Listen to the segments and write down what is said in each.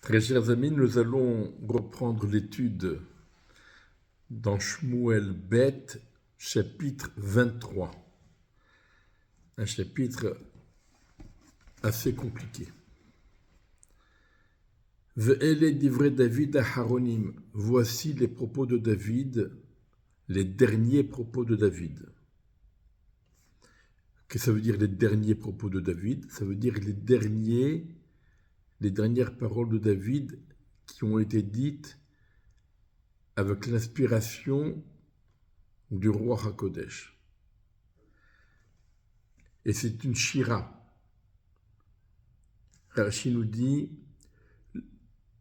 Très chers amis, nous allons reprendre l'étude dans Shmuel Bet, chapitre 23. Un chapitre assez compliqué. Ve'ele divrei David aharonim. Voici les propos de David, les derniers propos de David. Qu'est-ce que ça veut dire les derniers propos de David? Ça veut dire les dernières paroles de David qui ont été dites avec l'inspiration du roi HaKodesh. Et c'est une shira. Rashi nous dit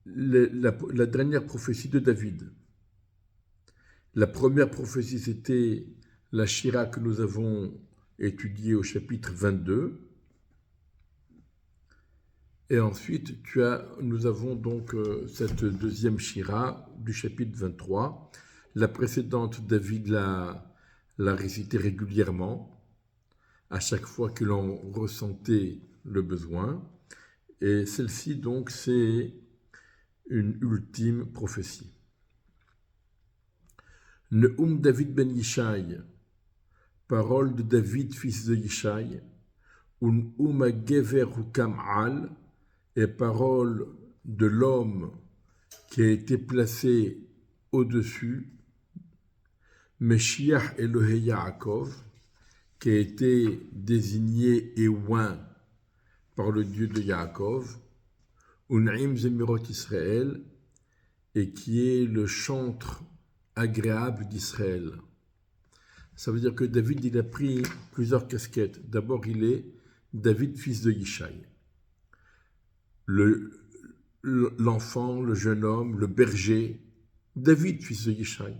la dernière prophétie de David. La première prophétie, c'était la shira que nous avons étudiée au chapitre 22. Et ensuite, nous avons donc cette deuxième shira du chapitre 23. La précédente, David l'a récitée régulièrement, à chaque fois que l'on ressentait le besoin. Et celle-ci, donc, c'est une ultime prophétie. Neum David ben Yishai, parole de David, fils de Yishai, Uma Gever Hukam Al, et parole de l'homme qui a été placé au-dessus, Meshiach Elohei Yaakov, qui a été désigné et oint par le Dieu de Yaakov, Un'im Zemirot Israël, et qui est le chantre agréable d'Israël. Ça veut dire que David, il a pris plusieurs casquettes. D'abord, il est David, fils de Yishai. L'enfant, le jeune homme, le berger, David, fils de Yishai.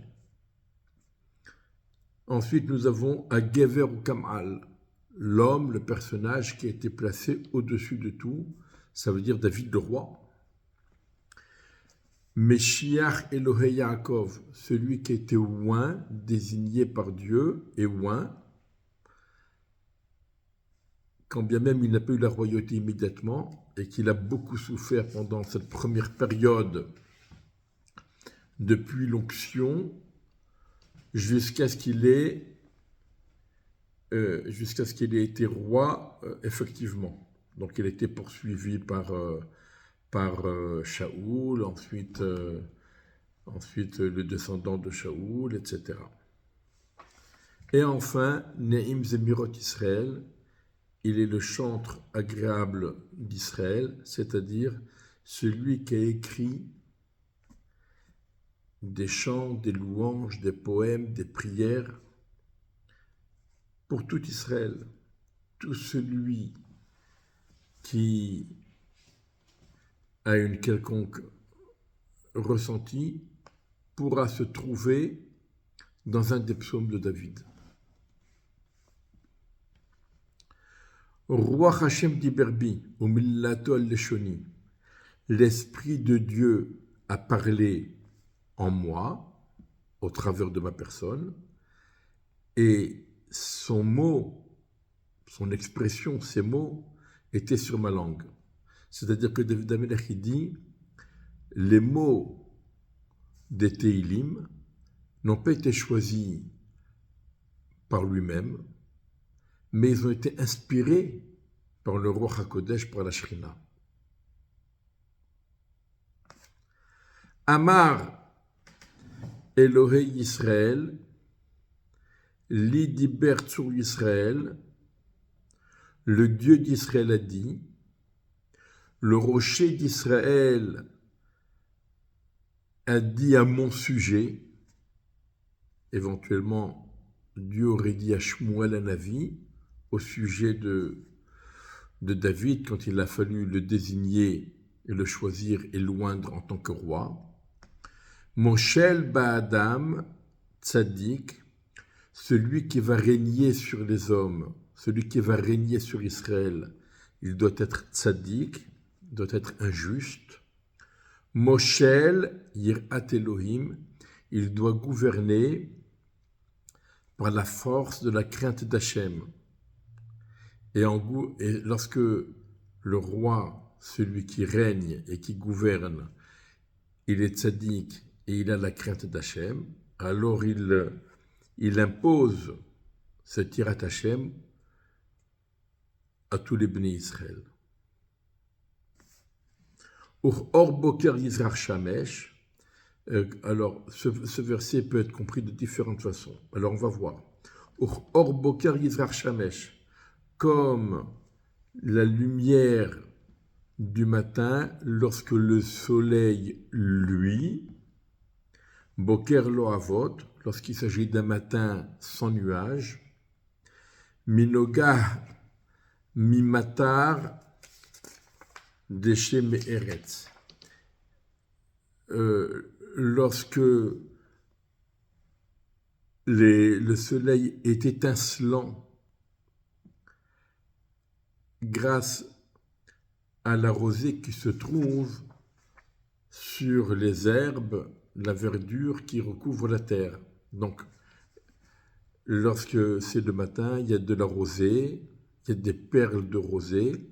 Ensuite, nous avons Agever ou Kamal, l'homme, le personnage qui a été placé au-dessus de tout, ça veut dire David le roi. Meshiach Elohei Yaakov, celui qui a été oint, désigné par Dieu, et oint, quand bien même il n'a pas eu la royauté immédiatement, et qu'il a beaucoup souffert pendant cette première période, depuis l'onction, jusqu'à ce qu'il ait été roi, effectivement. Donc il a été poursuivi par Shaoul, ensuite le descendant de Shaoul, etc. Et enfin, Ne'im Zemirot Israël, il est le chantre agréable d'Israël, c'est-à-dire celui qui a écrit des chants, des louanges, des poèmes, des prières pour tout Israël. Tout celui qui a une quelconque ressenti pourra se trouver dans un des psaumes de David. Roi Hashem Diberbi, au Millato al-Leshoni, l'Esprit de Dieu a parlé en moi, au travers de ma personne, et son mot, son expression, ses mots, étaient sur ma langue. C'est-à-dire que David HaMelech dit, les mots des Teilim n'ont pas été choisis par lui-même, mais ils ont été inspirés par le roi HaKodesh, par la Shrina. Amar Elohei Yisrael, Li Diber Tzur Yisrael, le Dieu d'Israël a dit, le rocher d'Israël a dit à mon sujet, éventuellement Dieu aurait dit à Shmuel Hanavi, au sujet de David, quand il a fallu le désigner et le choisir et l'oindre en tant que roi. Moshel Ba'adam Tzadik, celui qui va régner sur les hommes, celui qui va régner sur Israël, il doit être tzaddik, doit être injuste. Moshel Yirat Elohim, il doit gouverner par la force de la crainte d'Hachem. Et lorsque le roi celui qui règne et qui gouverne, il est tzaddik et il a la crainte d'Hachem, alors il impose cette Yirat Hachem à tous les Bnei Israël. Or Boker Yizrach Shamesh, alors ce verset peut être compris de différentes façons. Alors on va voir. Or Boker Yizrach Shamesh, comme la lumière du matin lorsque le soleil luit, Boker lo avot, lorsqu'il s'agit d'un matin sans nuages, Minoga mimatar deshe me'eretz. Lorsque le soleil est étincelant grâce à la rosée qui se trouve sur les herbes, la verdure qui recouvre la terre. Donc, lorsque c'est le matin, il y a de la rosée, il y a des perles de rosée,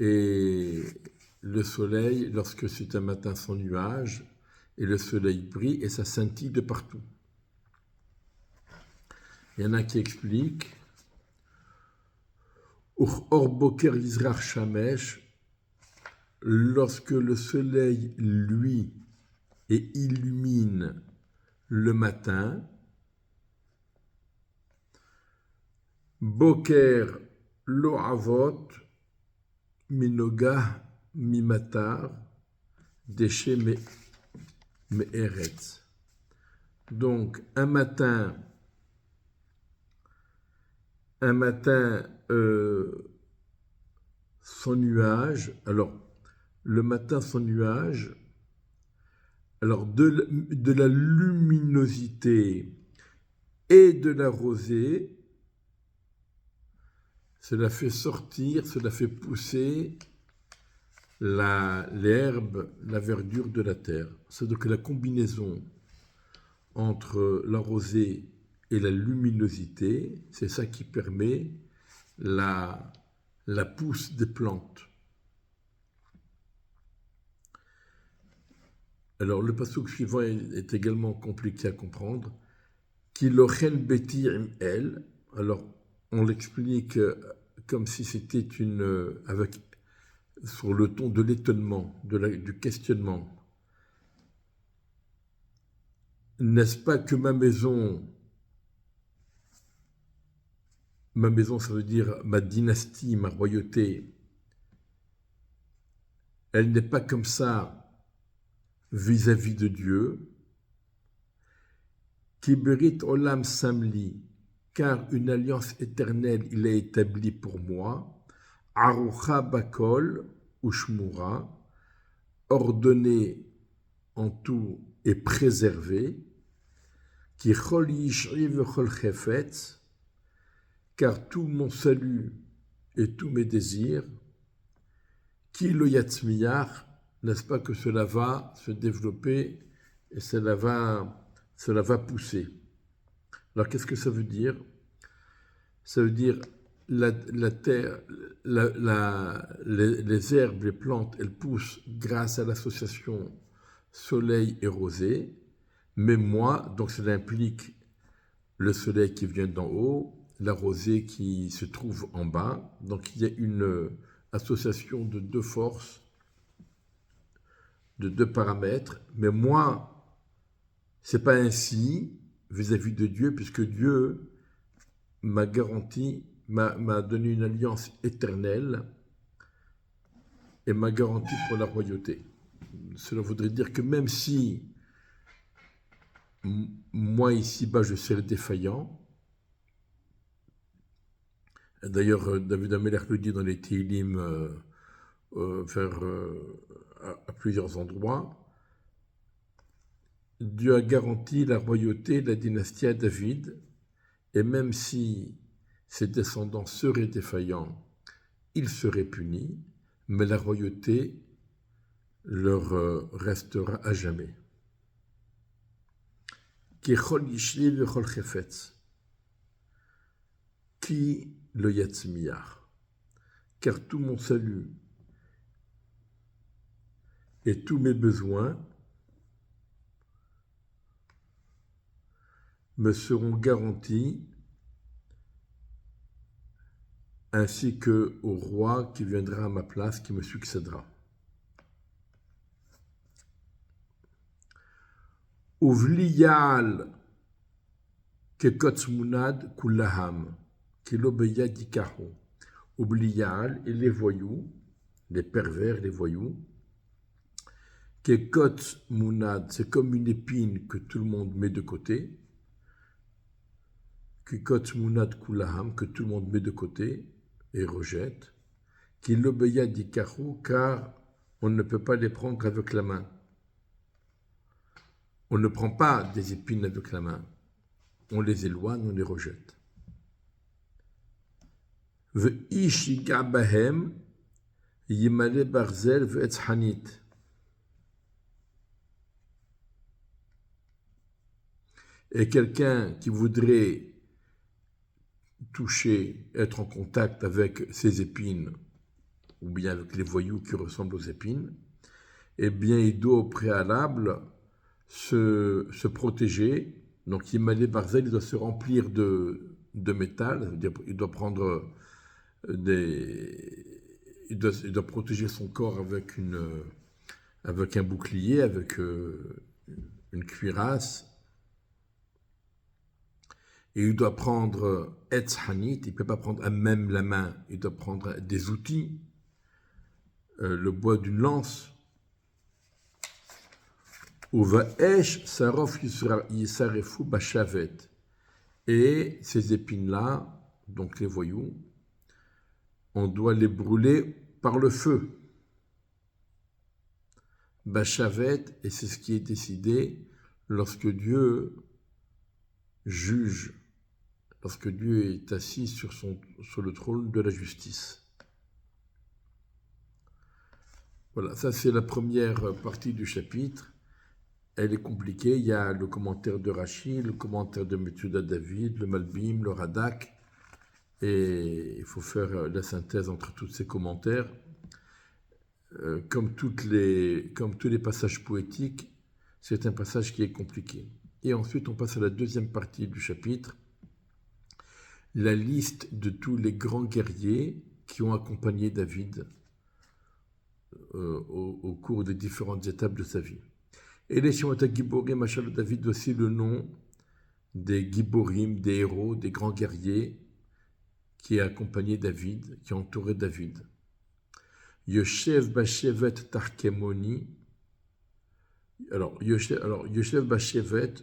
et le soleil, lorsque c'est un matin sans nuages, et le soleil brille et ça scintille de partout. Il y en a qui expliquent Or Boker Yizrach Shamesh, lorsque le soleil luit et illumine le matin, Boker lo avot minoga mimatar deshe me'eretz. Donc un matin sans nuage. Alors le matin sans nuage, alors de la luminosité et de la rosée, cela fait sortir, cela fait pousser l'herbe, la verdure de la terre. C'est donc la combinaison entre la rosée et la luminosité, c'est ça qui permet la pousse des plantes. Alors le passouk suivant est également compliqué à comprendre. Kilochen beti im el. Alors on l'explique comme si c'était sur le ton de l'étonnement, du questionnement. N'est-ce pas que ma maison, ça veut dire ma dynastie, ma royauté, elle n'est pas comme ça vis-à-vis de Dieu. Kiberit olam samli, car une alliance éternelle il a établie pour moi. Arucha bakol ushmura, ordonnée en tout et préservée. Ki chol yishri vechol chefetz, car tout mon salut et tous mes désirs, qui le yatzmiyach, n'est-ce pas que cela va se développer et cela va pousser. Alors qu'est-ce que ça veut dire? Ça veut dire la terre, les herbes, les plantes, elles poussent grâce à l'association soleil et rosée, mais moi, donc cela implique le soleil qui vient d'en haut, la rosée qui se trouve en bas. Donc il y a une association de deux forces, de deux paramètres. Mais moi, c'est pas ainsi vis-à-vis de Dieu, puisque Dieu m'a garanti, m'a donné une alliance éternelle et m'a garanti pour la royauté. Cela voudrait dire que même si moi ici-bas je serai défaillant, d'ailleurs David Amelech le dit dans les Tehillim à plusieurs endroits, Dieu a garanti la royauté, la dynastie à David, et même si ses descendants seraient défaillants, ils seraient punis, mais la royauté leur restera à jamais. Qui le yatzmiyar, car tout mon salut et tous mes besoins me seront garantis, ainsi que au roi qui viendra à ma place, qui me succédera. Uvliyal kekotsmunad kullaham, kilobeya dikaho. Oublial et les voyous, les pervers, les voyous. Kekot munad, c'est comme une épine que tout le monde met de côté. Kekot munad kulaham, que tout le monde met de côté et rejette. Kilobeya dikahu, car on ne peut pas les prendre avec la main. On ne prend pas des épines avec la main. On les éloigne, on les rejette. Ve'ish yiga bahem yimale barzel ve'etz hanit. Et quelqu'un qui voudrait toucher, être en contact avec ces épines, ou bien avec les voyous qui ressemblent aux épines, eh bien il doit au préalable se protéger. Donc Yimale Barzel, il doit se remplir de métal, il doit prendre il doit protéger son corps avec un bouclier, avec une cuirasse. Et il doit prendre Etz Hanit, il ne peut pas prendre même la main, il doit prendre des outils, le bois d'une lance. Uvaesh Sarof Yisarefu Bashavet. Et ces épines-là, donc les voyous, on doit les brûler par le feu. Bashavet, et c'est ce qui est décidé lorsque Dieu juge, lorsque Dieu est assis sur le trône de la justice. Voilà, ça c'est la première partie du chapitre. Elle est compliquée, il y a le commentaire de Rashi, le commentaire de Metsuda David, le Malbim, le Radak, et il faut faire la synthèse entre tous ces commentaires. Comme tous les passages poétiques, c'est un passage qui est compliqué. Et ensuite, on passe à la deuxième partie du chapitre, la liste de tous les grands guerriers qui ont accompagné David au cours des différentes étapes de sa vie. Et les Shemot HaGiborim, Machal David, aussi le nom des Giborim, des héros, des grands guerriers qui ont accompagné David, qui ont entouré David. Yoshev Bashevet Tarkemoni. Alors, Yoshev Bashevet,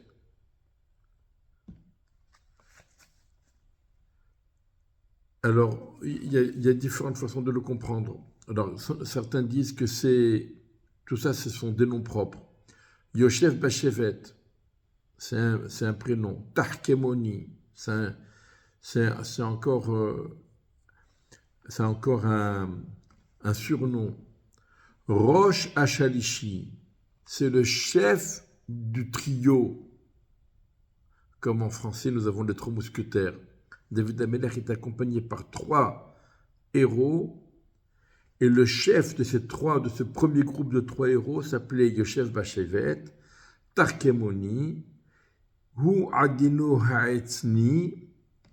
alors, il y a différentes façons de le comprendre. Alors, certains disent que tout ça, ce sont des noms propres. Yoshev Bashevet, c'est un prénom. Tarkemoni, c'est encore un surnom. Rosh Hashalishi, c'est le chef du trio. Comme en français, nous avons les 3 mousquetaires. David Amelech est accompagné par 3 héros. Et le chef de ce premier groupe de 3 héros s'appelait Yoshev Bashevet, Tarkemoni, Hu Adino Ha'etzni.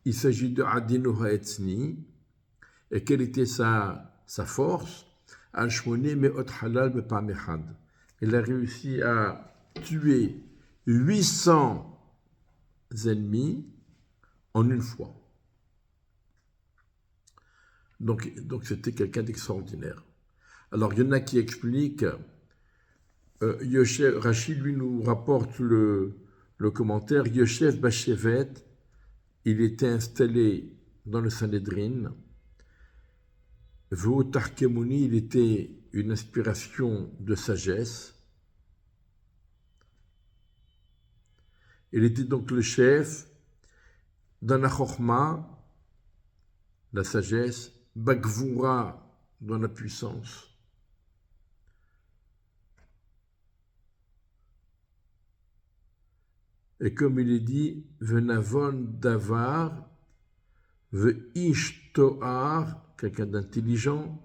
Il s'agit de Adino Ha'etzni. Et quelle était sa force? Al-Shmone Me'ot Halal Bepamechad. Il a réussi à tuer 800 ennemis en une fois. Donc c'était quelqu'un d'extraordinaire. Alors il y en a qui expliquent, Rachid lui nous rapporte le commentaire, Yoshev Bashevet, il était installé dans le Sanhedrin. V'o Tarkemoni, il était une inspiration de sagesse. Il était donc le chef dans la Chokhma, la sagesse, Bagvoura, dans la puissance. Et comme il est dit, Venavon Davar, Ve'ish Toar, quelqu'un d'intelligent,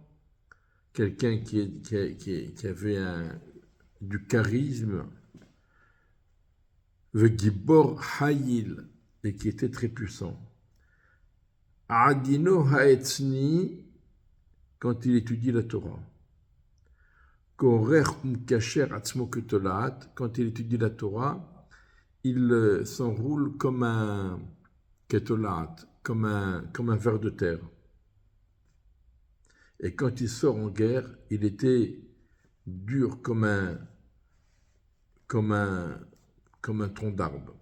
quelqu'un qui avait du charisme, Vegibor Hayil, et qui était très puissant. Adino Haetzni, quand il étudie la Torah. Korer Umkacher Atzmo Ketolat, quand il étudie la Torah, il s'enroule comme un Ketolat, comme un ver de terre. Et quand il sort en guerre, il était dur comme un tronc d'arbre.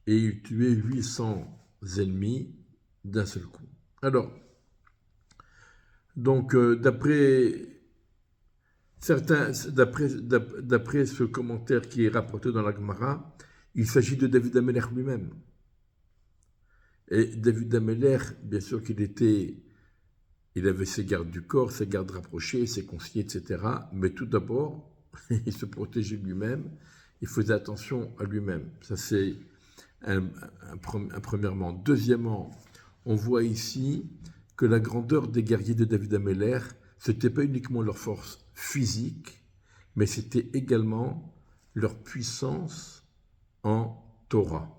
Et il tuait 800 ennemis d'un seul coup. Alors, donc, d'après ce commentaire qui est rapporté dans la Gemara, il s'agit de David Amelech lui-même. Et David Amelech, bien sûr il avait ses gardes du corps, ses gardes rapprochés, ses conseillers, etc. Mais tout d'abord, il se protégeait lui-même, il faisait attention à lui-même. Ça, c'est premièrement. Deuxièmement, on voit ici que la grandeur des guerriers de David Amelech, ce n'était pas uniquement leur force physique, mais c'était également leur puissance en Torah.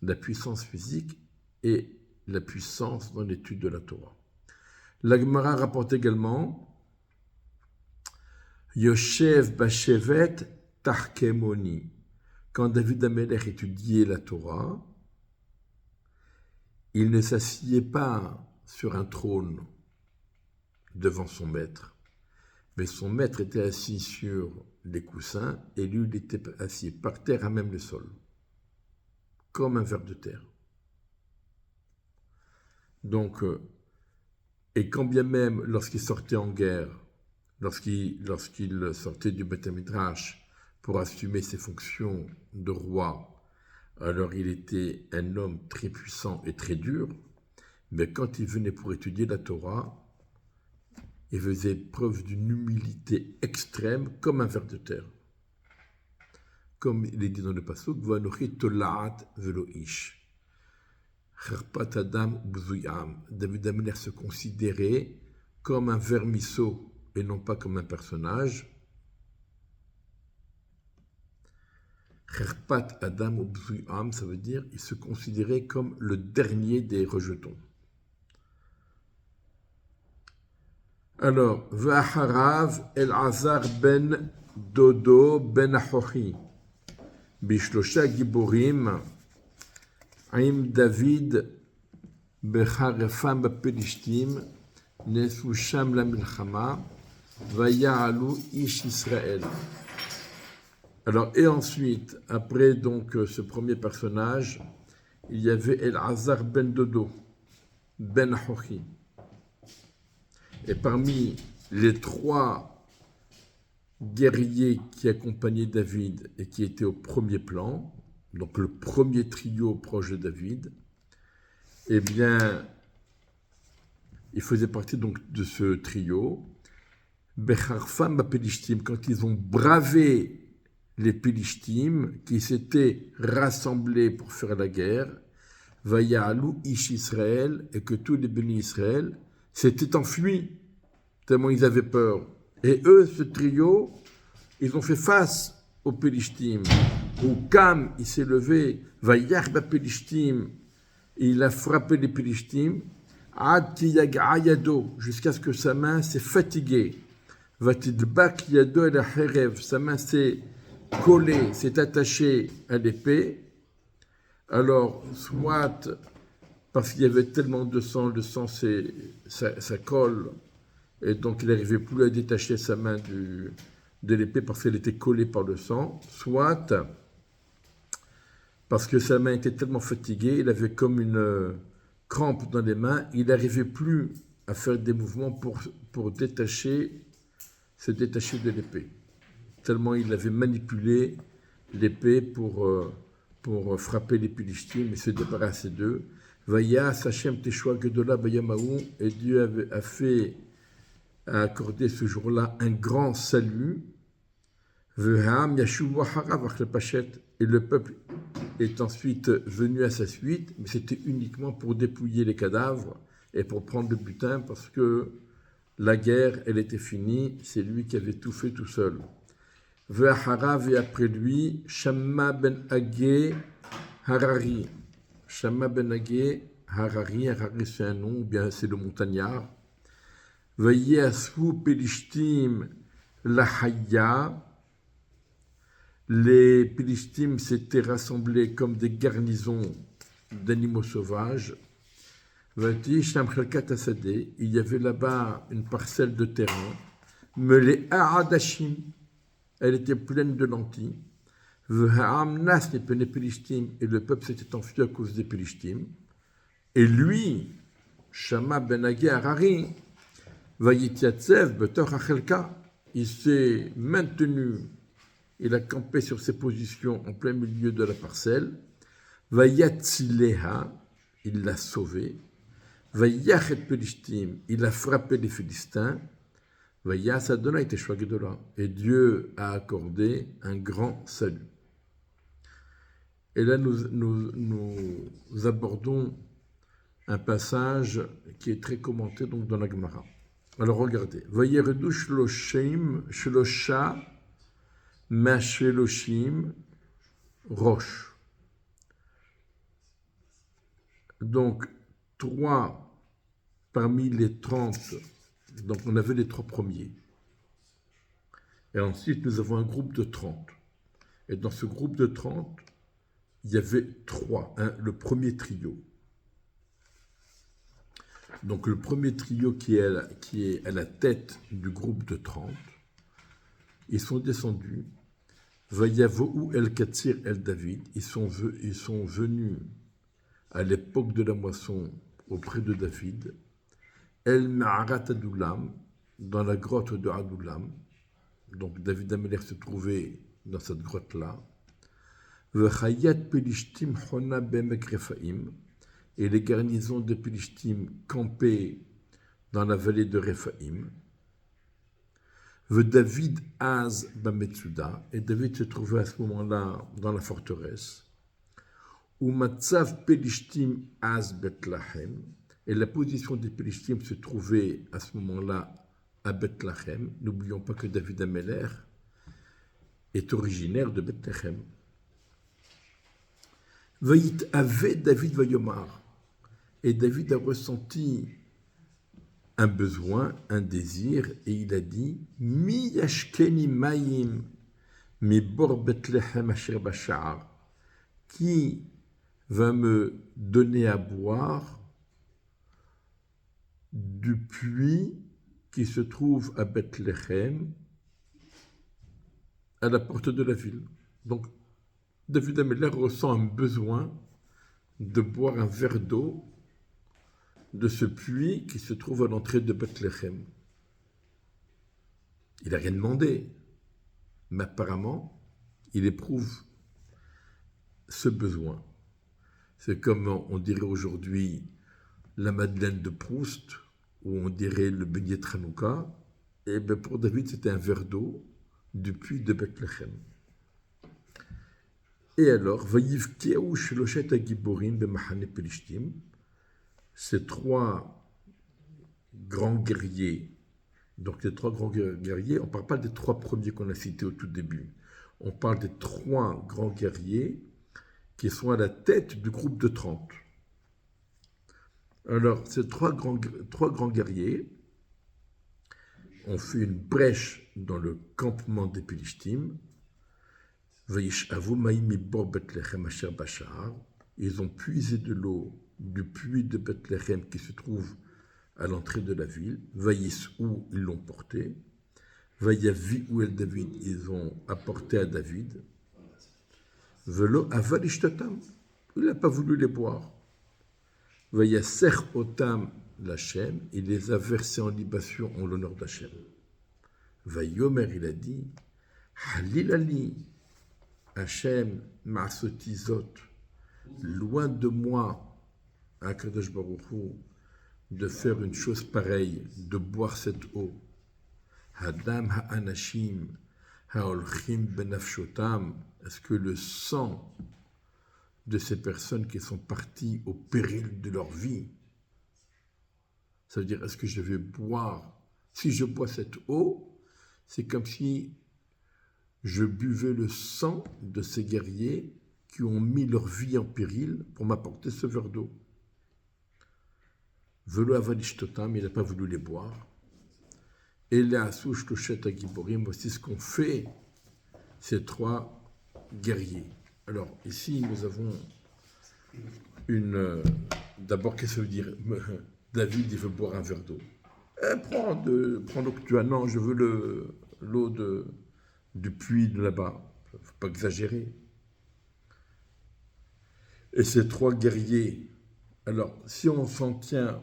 La puissance physique et la puissance dans l'étude de la Torah. La Gemara rapporte également Yoshev Bashevet Tarkemoni. Quand David Amelech étudiait la Torah, il ne s'assied pas sur un trône devant son maître, mais son maître était assis sur les coussins et lui, il était assis par terre à même le sol, comme un ver de terre. Donc, et quand bien même lorsqu'il sortait en guerre, lorsqu'il sortait du Beth Midrash pour assumer ses fonctions de roi, alors il était un homme très puissant et très dur, mais quand il venait pour étudier la Torah, il faisait preuve d'une humilité extrême comme un ver de terre. Comme il est dit dans le pasuk, Vanochi tolaat velo ish. Cherpat adam bzuyam. David Amelech se considérait comme un vermisseau et non pas comme un personnage. Cherpat adam bzuyam, ça veut dire il se considérait comme le dernier des rejetons. Alors, Vaharav El-Azar ben Dodo ben Ahochi, Bishlosha Giborim, Aim David Becharefam Bapelishtim, Nesu Sham la Milchama, Vaya'alu Ish Israël. Alors, et ensuite, après donc ce premier personnage, il y avait El-Azar ben Dodo, ben Ahochi. Et parmi les 3 guerriers qui accompagnaient David et qui étaient au premier plan, donc le premier trio proche de David, eh bien, il faisait partie donc de ce trio. Becharfam Bapelishtim, quand ils ont bravé les Pelishtim, qui s'étaient rassemblés pour faire la guerre, Vaya'alu Ish Israël, et que tous les bénis Israël s'étaient enfuis, tellement ils avaient peur. Et eux, ce trio, ils ont fait face aux Pelishtim. Où Cam, il s'est levé, Vayach Bapelishtim, et il a frappé les Pelishtim, Ad Kiyag'a Yado, jusqu'à ce que sa main s'est fatiguée. Vatidbak Yado el Herev, sa main s'est collée, s'est attachée à l'épée. Alors, soit parce qu'il y avait tellement de sang, le sang ça colle, et donc il n'arrivait plus à détacher sa main de l'épée parce qu'elle était collée par le sang, soit parce que sa main était tellement fatiguée, il avait comme une crampe dans les mains, il n'arrivait plus à faire des mouvements pour se détacher de l'épée. Tellement il avait manipulé l'épée pour frapper les Pilishtim et se débarrasser d'eux. Vaya Sachem Teshua Gedola Bayamaou, et Dieu a accordé ce jour-là un grand salut. Veham Yashuva Harav Pachet, et le peuple est ensuite venu à sa suite, mais c'était uniquement pour dépouiller les cadavres et pour prendre le butin, parce que la guerre, elle était finie, c'est lui qui avait tout fait tout seul. Ve'aharav, et après lui, Shamma ben Agé Harari. Shamma ben Agé Harari, Harari c'est un nom, ou bien c'est le montagnard. Ve'yasfu Pelishtim Lahaya. Les Pelishtim s'étaient rassemblés comme des garnisons d'animaux sauvages. Il y avait là-bas une parcelle de terrain. Melé Aadashim, elle était pleine de lentilles. Et le peuple s'était enfui à cause des Pelishtim. Et lui, Shama ben Agé Harari, il s'est maintenu, il a campé sur ses positions en plein milieu de la parcelle. Vayatzileha, il l'a sauvé. Vayachet Pelishtim, il a frappé les Philistins. Vayas Adonai Teshua Gedola, et Dieu a accordé un grand salut. Et là, nous abordons un passage qui est très commenté donc dans la Gemara. Alors regardez, Vayeredu Shlosha Masheloshim Rosh. Donc, 3 parmi les 30, donc on avait les 3 premiers. Et ensuite, nous avons un groupe de 30. Et dans ce groupe de 30, il y avait 3, le premier trio. Donc le premier trio qui est à la tête du groupe de 30, ils sont descendus. Vayavohu el Katsir el David, ils sont venus à l'époque de la moisson auprès de David. El Ma'arat Adullam, dans la grotte de Adullam. Donc David Améler se trouvait dans cette grotte-là. Vechayat Pelishtim Hona Bemek Rephaim, et les garnisons de Pelishtim campaient dans la vallée de Rephaim. David Az Bametsuda, et David se trouvait à ce moment-là dans la forteresse. Umatzav Pelishtim Az Betlahem, et la position des Pelishtim se trouvait à ce moment-là à Betlahem. N'oublions pas que David Améler est originaire de Betlahem. Vayit Ave David Vayomar, et David a ressenti un besoin, un désir, et il a dit Mi yashkeni mayim mi bor Betlehem asher bashar, qui va me donner à boire du puits qui se trouve à Bethléem, à la porte de la ville. Donc, David Améler ressent un besoin de boire un verre d'eau de ce puits qui se trouve à l'entrée de Bethléem. Il n'a rien demandé, mais apparemment, il éprouve ce besoin. C'est comme on dirait aujourd'hui la Madeleine de Proust, ou on dirait le beignet de Hanouka. Et bien pour David, c'était un verre d'eau du puits de Bethléem. Et alors, Vayivkeou Sheloshet Agiborim Bemachane Pelishtim, ces 3 grands guerriers, donc les 3 grands guerriers, on ne parle pas des 3 premiers qu'on a cités au tout début, on parle des 3 grands guerriers qui sont à la tête du groupe de 30. Alors, ces 3 grands guerriers ont fait une brèche dans le campement des Pelishtim. Ils ont puisé de l'eau du puits de Bethléem qui se trouve à l'entrée de la ville. Vaïs-ou, ils l'ont porté. Vaïavi ou el David, ils ont apporté à David. Velo avalishtatam, il n'a pas voulu les boire. Vaïaser otam l'Hachem, il les a versés en libation en l'honneur d'Hachem. Vaïomer, il a dit, Halilali, Hachem ma'asotizot, loin de moi, Akadosh Baruch Hu, de faire une chose pareille, de boire cette eau. Hadam ha'anashim ha'olchim benafshotam, est-ce que le sang de ces personnes qui sont parties au péril de leur vie, ça veut dire, est-ce que je vais boire, si je bois cette eau, c'est comme si je buvais le sang de ces guerriers qui ont mis leur vie en péril pour m'apporter ce verre d'eau. Velo avalishtotam, il n'a pas voulu les boire. Et les asouch toshet agiborim, voici ce qu'ont fait ces trois guerriers. Alors, ici, nous avons d'abord, qu'est-ce que ça veut dire? David, il veut boire un verre d'eau. Prends l'eau que tu as. Non, je veux l'eau du puits de là-bas. Il ne faut pas exagérer. Et ces trois guerriers, alors, si on s'en tient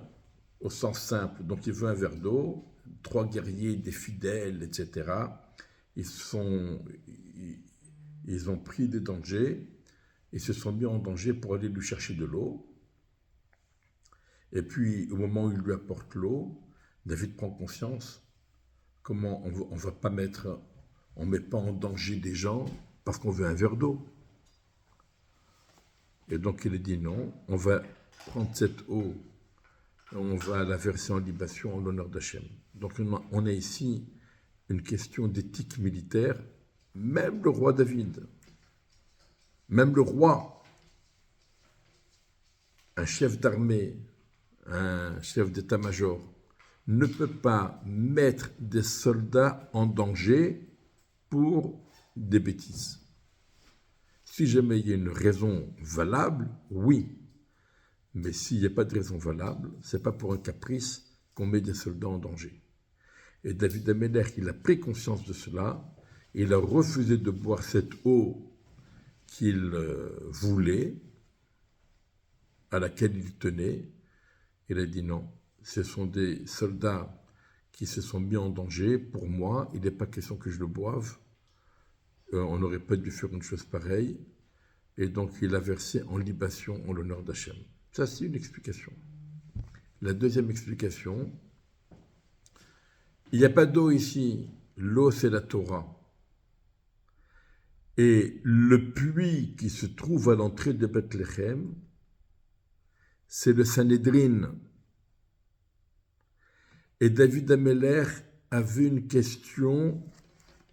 au sens simple, donc il veut un verre d'eau, trois guerriers, des fidèles, etc., ils ont pris des dangers, ils se sont mis en danger pour aller lui chercher de l'eau. Et puis, au moment où il lui apporte l'eau, David prend conscience comment on va pas on met pas en danger des gens parce qu'on veut un verre d'eau. Et donc il a dit non, on va prendre cette eau, on va la verser en libation en l'honneur d'Hachem. Donc on a ici une question d'éthique militaire. Même le roi David, même le roi, un chef d'armée, un chef d'état-major, ne peut pas mettre des soldats en danger pour des bêtises. Si jamais il y a une raison valable, oui. Mais s'il n'y a pas de raison valable, ce n'est pas pour un caprice qu'on met des soldats en danger. Et David Améler, il a pris conscience de cela, il a refusé de boire cette eau qu'il voulait, à laquelle il tenait. Il a dit non, ce sont des soldats qui se sont mis en danger. Pour moi, il n'est pas question que je le boive. On n'aurait pas dû faire une chose pareille. Et donc, il a versé en libation en l'honneur d'Hachem. Ça, c'est une explication. La deuxième explication, il n'y a pas d'eau ici. L'eau, c'est la Torah. Et le puits qui se trouve à l'entrée de Bethléem, c'est le Sanhédrin. Et David Améler avait une question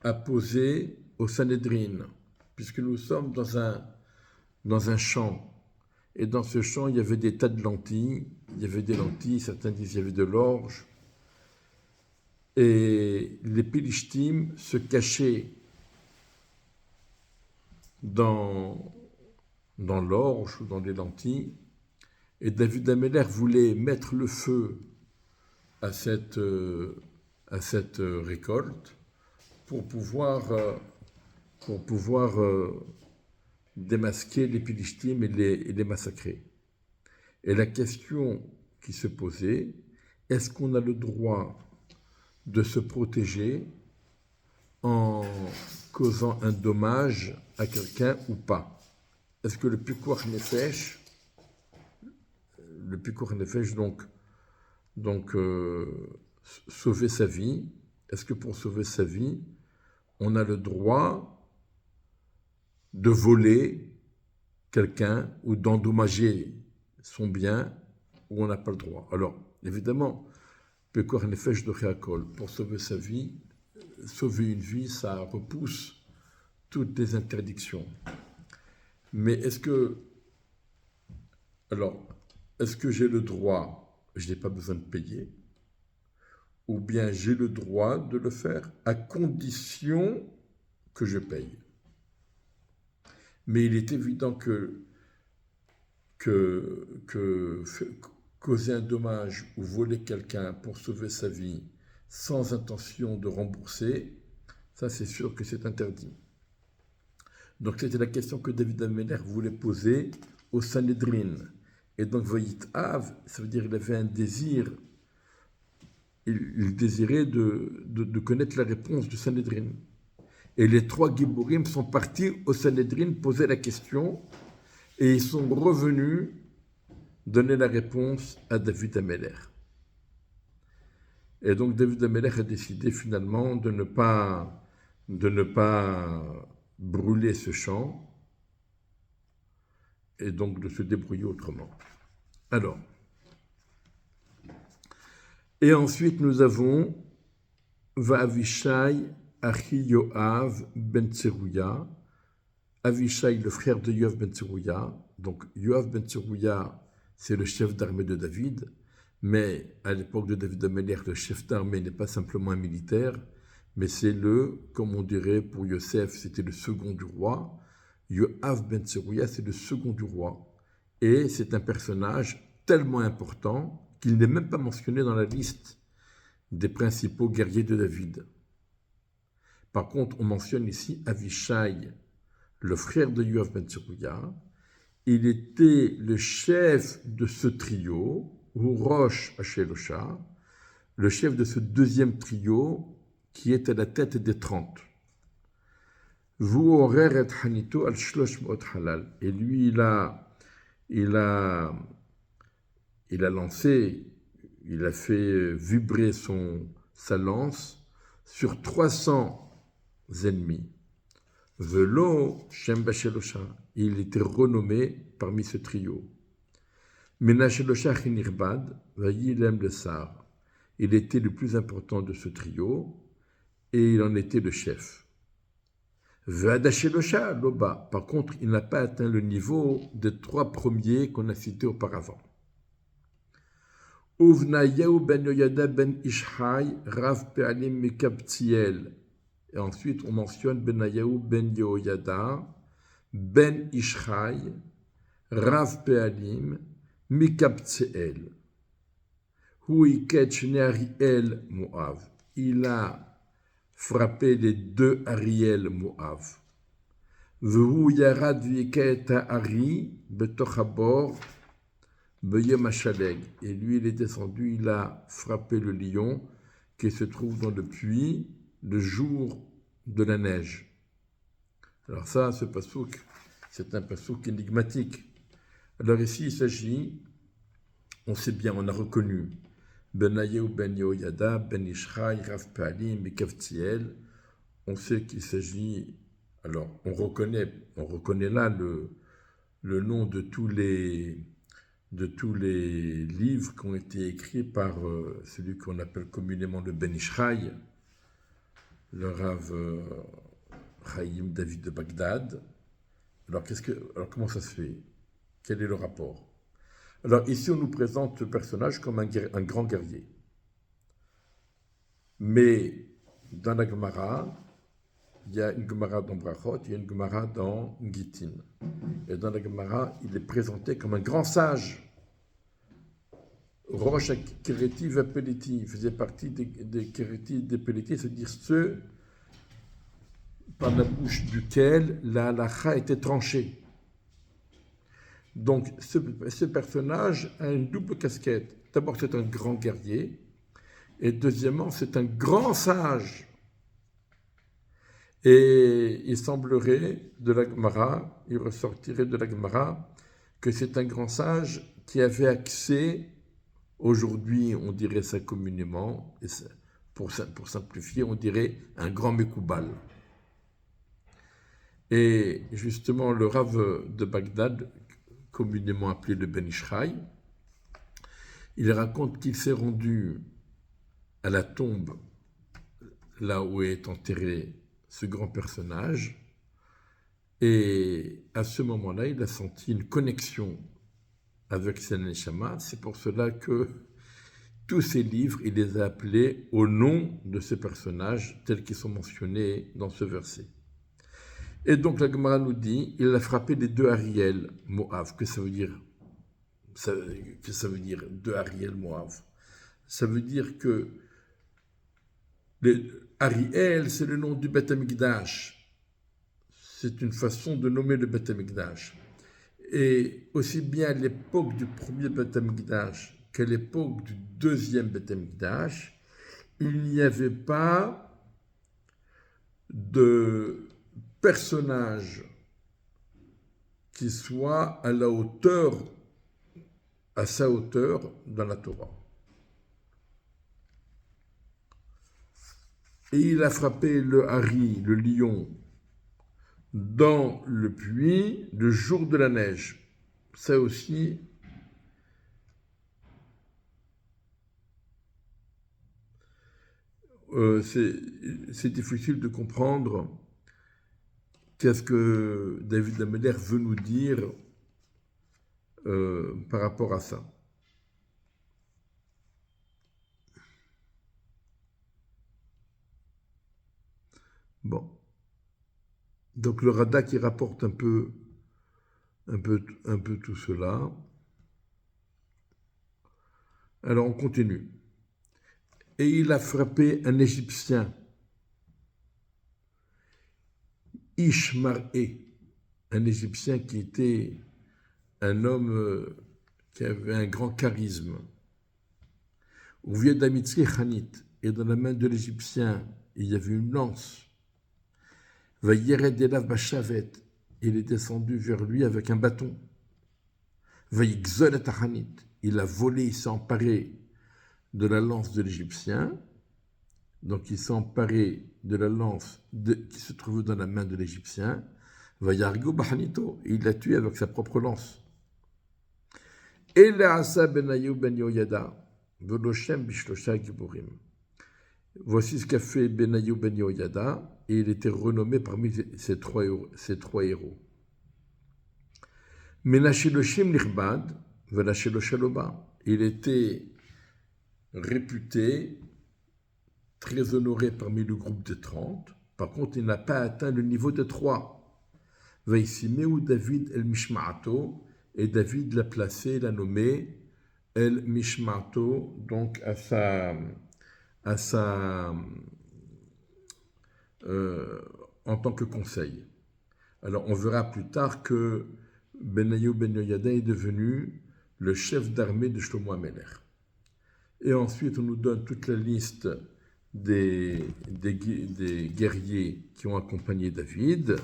à poser au Sanhédrin, puisque nous sommes dans un champ. Et dans ce champ, il y avait des tas de lentilles. Il y avait des lentilles, certains disent qu'il y avait de l'orge. Et les Pilishtim se cachaient dans l'orge ou dans les lentilles. Et David Améler voulait mettre le feu à cette récolte pour pouvoir démasquer les Pilishtim et les massacrer. Et la question qui se posait, est-ce qu'on a le droit de se protéger en causant un dommage à quelqu'un ou pas? Est-ce que le Pikuach Nefesh, donc sauver sa vie, est-ce que pour sauver sa vie, on a le droit de voler quelqu'un ou d'endommager son bien, ou on n'a pas le droit? Alors, évidemment, Pekuach Nefesh de Réakol, pour sauver sa vie, sauver une vie, ça repousse toutes les interdictions. Mais est-ce que j'ai le droit, je n'ai pas besoin de payer, ou bien j'ai le droit de le faire à condition que je paye? Mais il est évident que causer un dommage ou voler quelqu'un pour sauver sa vie sans intention de rembourser, ça c'est sûr que c'est interdit. Donc c'était la question que David Améler voulait poser au Sanhédrin. Et donc Vayit Av, ça veut dire qu'il avait un désir, il désirait de connaître la réponse du Sanhédrin. Et les trois Giborim sont partis au Sanhédrin poser la question et ils sont revenus donner la réponse à David Améler. Et donc David Améler a décidé finalement de ne pas brûler ce champ et donc de se débrouiller autrement. Alors, et ensuite nous avons Va'avishai Achi Yoav ben Tserouya, Avishai, le frère de Yoav ben Tserouya. Donc Yoav ben Tserouya, c'est le chef d'armée de David, mais à l'époque de David Amelech, le chef d'armée n'est pas simplement un militaire, mais c'est comme on dirait pour Yosef, c'était le second du roi. Yoav ben Tserouya, c'est le second du roi. Et c'est un personnage tellement important qu'il n'est même pas mentionné dans la liste des principaux guerriers de David. Par contre, on mentionne ici Avishai, le frère de Yoav ben Tserouya. Il était le chef de ce trio, ou Rosh Hashelosha, le chef de ce deuxième trio qui est à la tête des 30. Et lui, il a lancé, il a fait vibrer sa lance sur 300 ennemis. Velo Shem Bashelosha. Il était renommé parmi ce trio. Menashelosha Chinirbad, Vayilem le Sar. Il était le plus important de ce trio et il en était le chef. Vadashelosha Loba. Par contre, il n'a pas atteint le niveau des 3 premiers qu'on a cités auparavant. Uvnayahu ben Yoyada ben Ishai, Rav Pe'alim Mikabtiel. Et ensuite, on mentionne Benayahu ben Yehoyada, ben Ishai, Rav Pe'alim, Mikabtseel. Huiket Shne Ariel Moav. Il a frappé les 2 Ariel Moav. Vehu Yarad Viket Ari, Betochabor, Beyem Hashaleg. Et lui, il est descendu, il a frappé le lion qui se trouve dans le puits le jour de la neige. Alors ça, ce pasouk, c'est un pasouk énigmatique. Alors ici, il s'agit, on sait bien, on a reconnu Benayahu ben Yehoyada, ben Ishai, Rav Pe'alim, Mikavtiel. On sait qu'il s'agit, alors on reconnaît là le nom de tous les livres qui ont été écrits par celui qu'on appelle communément le Ben Ishai, le Rav Chaim David de Bagdad. Alors comment ça se fait? Quel est le rapport? Alors ici, on nous présente ce personnage comme un grand guerrier. Mais dans la Gemara, il y a une Gemara dans Brachot, il y a une Gemara dans Gittin. Et dans la Gemara, il est présenté comme un grand sage. Rosh Kereti Vapeliti, il faisait partie des Kereti des Peliti, c'est-à-dire ceux par la bouche duquel la halacha était tranchée. Donc ce personnage a une double casquette. D'abord, c'est un grand guerrier, et deuxièmement, c'est un grand sage. Et il semblerait de la Gemara, il ressortirait de la Gemara que c'est un grand sage qui avait accès, aujourd'hui on dirait ça communément, et pour simplifier, on dirait un grand Mekoubal. Et justement, le Rav de Bagdad, communément appelé le Ben Ishai, il raconte qu'il s'est rendu à la tombe, là où est enterré ce grand personnage, et à ce moment-là, il a senti une connexion avec Sen Neshama. C'est pour cela que tous ces livres, il les a appelés au nom de ces personnages tels qu'ils sont mentionnés dans ce verset. Et donc la Gemara nous dit, il a frappé les 2 Ariel Moav. Que ça veut dire? Que ça veut dire 2 Ariel Moav? Ça veut dire que Ariel, c'est le nom du Beth Amikdash. C'est une façon de nommer le Beth Amikdash. Et aussi bien à l'époque du premier Beth Amikdash qu'à l'époque du deuxième Beth Amikdash, il n'y avait pas de personnage qui soit à sa hauteur dans la Torah. Et il a frappé le Hari, le lion, dans le puits le jour de la neige. Ça aussi, c'est difficile de comprendre qu'est-ce que David Ameller veut nous dire par rapport à ça. Bon. Donc le Radak qui rapporte un peu tout cela. Alors on continue. Et il a frappé un Égyptien, Ishmaré, un Égyptien qui était un homme qui avait un grand charisme. Ouvier d'Amitzri Khanit, et dans la main de l'Égyptien, il y avait une lance. Vayered Elav Bashavet, il est descendu vers lui avec un bâton. Vayigzol et Khanit, il a volé, il s'est emparé de la lance de l'Égyptien. Donc il s'est emparé de la lance qui se trouvait dans la main de l'Égyptien. Vayargo Bahanito, il l'a tué avec sa propre lance. Et Asa Benayu Ben Yoyada, Veloshem Bishlosha Giburim. Voici ce qu'a fait Benayu Ben Yoyada, et il était renommé parmi ces trois héros. Menasheloshim Lirbad, Velashelo il était réputé, très honoré parmi le groupe de 30. Par contre, il n'a pas atteint le niveau de 3. Vaïsimeu David El Mishma'ato, et David l'a placé, l'a nommé El Mishma'ato, donc en tant que conseil. Alors on verra plus tard que Benayu Ben Yoyada est devenu le chef d'armée de Shlomo Ameler. Et ensuite on nous donne toute la liste des guerriers qui ont accompagné David.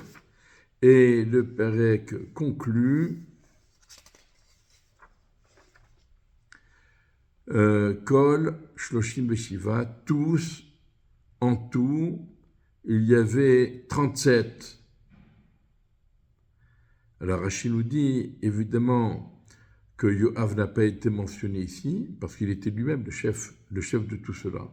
Et le Pérec conclut Kol, Shloshim Beshiva, tous, en tout, il y avait 37. Alors Rachid nous dit évidemment que Yoav n'a pas été mentionné ici parce qu'il était lui-même le chef de tout cela.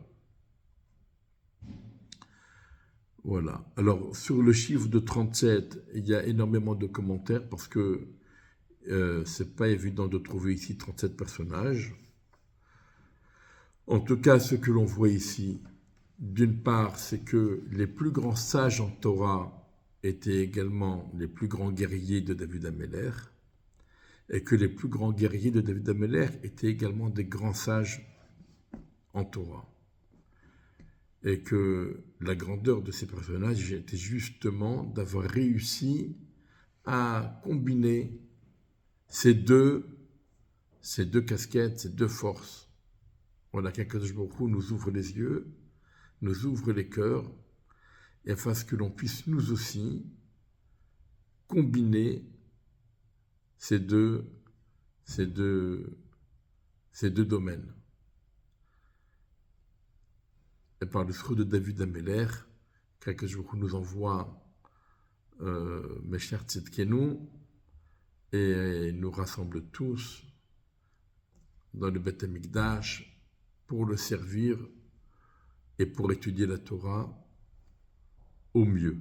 Voilà. Alors sur le chiffre de 37, il y a énormément de commentaires parce que c'est pas évident de trouver ici 37 personnages. En tout cas, ce que l'on voit ici, d'une part, c'est que les plus grands sages en Torah étaient également les plus grands guerriers de David Ameller, et que les plus grands guerriers de David Ameller étaient également des grands sages en Torah. Et que la grandeur de ces personnages était justement d'avoir réussi à combiner ces deux casquettes, ces deux forces. Voilà, qu'Akadosh Baruch Hu nous ouvre les yeux, nous ouvre les cœurs, et afin que l'on puisse nous aussi combiner ces deux domaines. Et par le sceau de David Ameller, qu'Akadosh Baruch Hu nous envoie Mesher Tzidkenu, et nous rassemble tous dans le Beth Amikdash pour le servir et pour étudier la Torah au mieux.